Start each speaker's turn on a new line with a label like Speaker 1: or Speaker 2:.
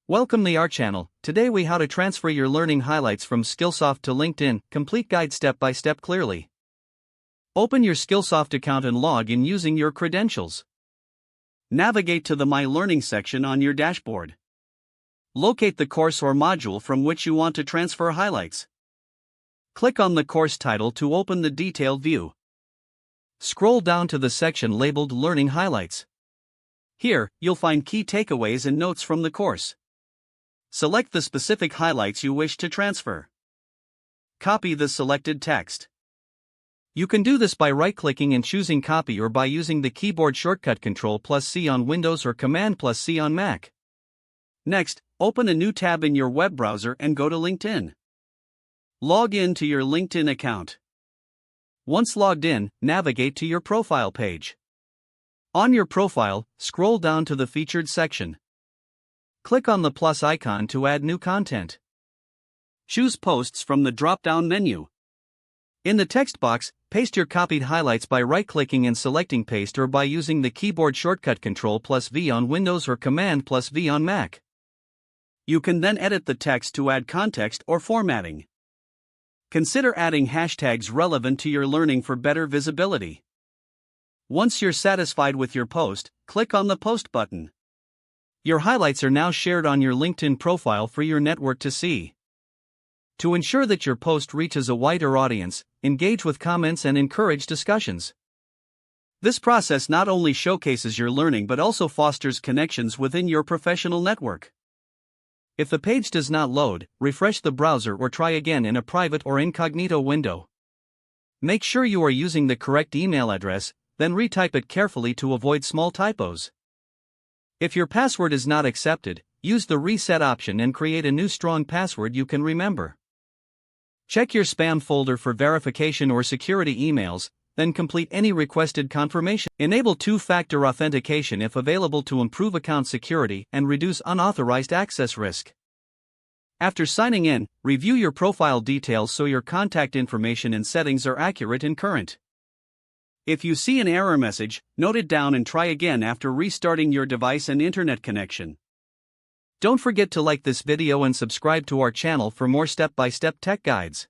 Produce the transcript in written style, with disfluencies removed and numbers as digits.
Speaker 1: Welcome to our channel. Today we how to transfer your learning highlights from Skillsoft to LinkedIn. Complete guide step by step clearly. Open your Skillsoft account and log in using your credentials. Navigate to the My Learning section on your dashboard. Locate the course or module from which you want to transfer highlights. Click on the course title to open the detailed view. Scroll down to the section labeled Learning Highlights. Here, you'll find key takeaways and notes from the course. Select the specific highlights you wish to transfer. Copy the selected text. You can do this by right-clicking and choosing Copy or by using the keyboard shortcut Ctrl+C on Windows or Command+C on Mac. Next, open a new tab in your web browser and go to LinkedIn. Log in to your LinkedIn account. Once logged in, navigate to your profile page. On your profile, scroll down to the Featured section. Click on the plus icon to add new content. Choose Posts from the drop-down menu. In the text box, paste your copied highlights by right-clicking and selecting Paste or by using the keyboard shortcut Ctrl+V on Windows or Command+V on Mac. You can then edit the text to add context or formatting. Consider adding hashtags relevant to your learning for better visibility. Once you're satisfied with your post, click on the Post button. Your highlights are now shared on your LinkedIn profile for your network to see. To ensure that your post reaches a wider audience, engage with comments and encourage discussions. This process not only showcases your learning but also fosters connections within your professional network. If the page does not load, refresh the browser or try again in a private or incognito window. Make sure you are using the correct email address, then retype it carefully to avoid small typos. If your password is not accepted, use the reset option and create a new strong password you can remember. Check your spam folder for verification or security emails, then complete any requested confirmation. Enable two-factor authentication if available to improve account security and reduce unauthorized access risk. After signing in, review your profile details so your contact information and settings are accurate and current. If you see an error message, note it down and try again after restarting your device and internet connection. Don't forget to like this video and subscribe to our channel for more step-by-step tech guides.